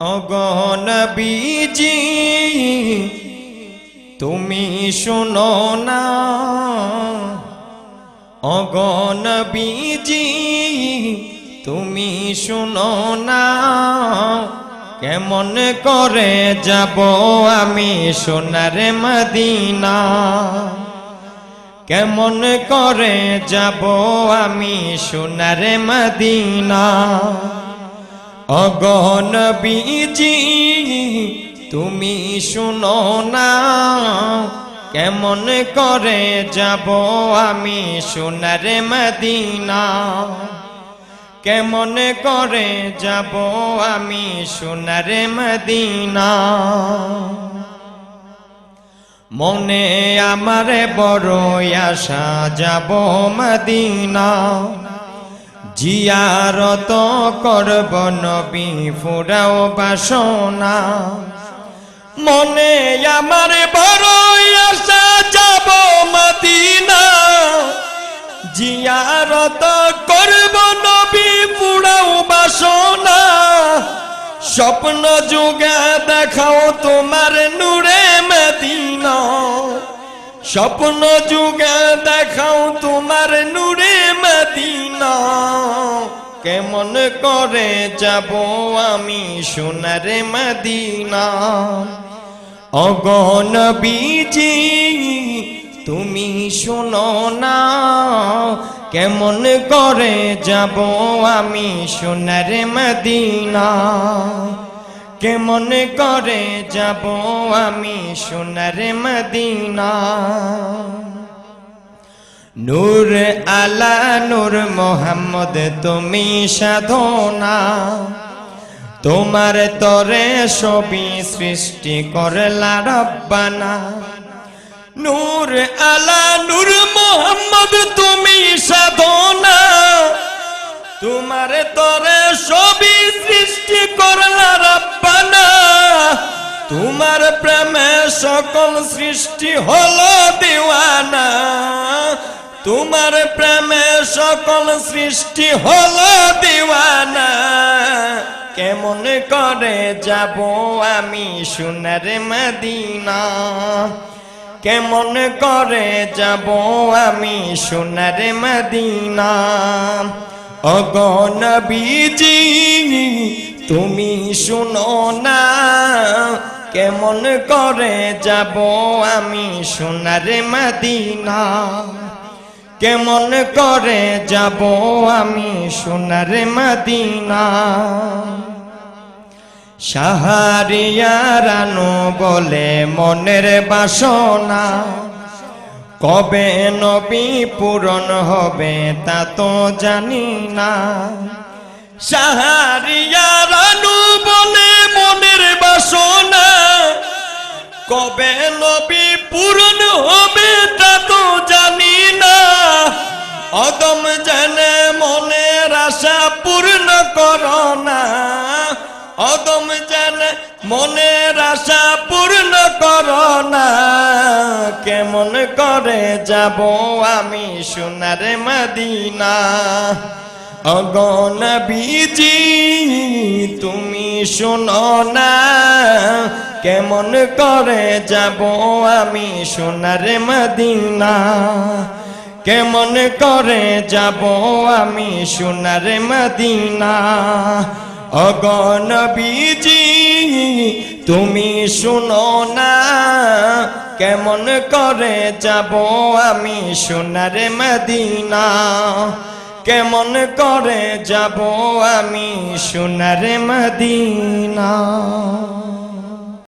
ওগো নবীজি তুমি শুনো না, ওগো নবীজি তুমি শুনো না, কেমন করে যাব আমি সোনার মদিনা, কেমন করে যাব আমি সোনার মদিনা। ওগো নবীজি তুমি শুনো না, কেমন করে যাব আমি সোনার মদিনা, কেমন করে যাব আমি সোনার মদিনা। মনে আমার বড় আশা যাব মদিনা, জিয়ারত করব নবী ফুরাও বাসনা। মনে আমার বড় আশা যাব মদিনা, জিয়ারত করব নবী ফুরাও বাসনা। স্বপ্ন যুগে দেখাও তোমার নূরে মদিনা, স্বপ্ন যুগে দেখাও তোমার নূরে মদিনা, কেমন করে যাব আমি সোনার মদিনা। ওগো নবীজি তুমি শুনো না, কেমন করে যাব আমি সোনার মদিনা, কেমন করে যাব আমি সোনার মদিনা। নূর আলা নূর মোহাম্মদ তুমি সাধনা, তোমার তরে সবই সৃষ্টি করলা রব্বানা। নূর আলা নূর মোহাম্মদ তুমি সাধনা, তোমার তরে সবই সৃষ্টি করলা রব্বানা। তোমার প্রেমে সকল সৃষ্টি হলো দিওয়ানা, তোমার প্রেমে সকল সৃষ্টি হলো দিওয়ানা। কেমন করে যাব আমি সোনার মদিনা, কেমন করে যাব আমি সোনার মদিনা। ওগো নবীজি তুমি শুনো না, কেমন করে যাব আমি সোনার মদিনা, কেমন করে যাব আমি সোনার মদিনা। শাহরিয়ারানো বলে মনের বাসনা, কবে নবী পূরণ হবে তা তো জানি না। শাহরিয়ারানো বলে মনের বাসনা, কবে নবী পূরণ হবে তা তো জানি না। অদম জানে মনের আশা পূর্ণ করো না, অদম জানে মনের আশা পূর্ণ করো না। কেমন করে যাব আমি সোনার মদিনা। ওগো নবীজি তুমি শুনো না, কেমন করে যাব আমি সোনার মদিনা, কেমন করে যাব আমি সোনার মদিনা। ওগো নবীজি তুমি শুনো না, কেমন করে যাব আমি সোনার মদিনা, কেমন করে যাব আমি সোনার মদিনা।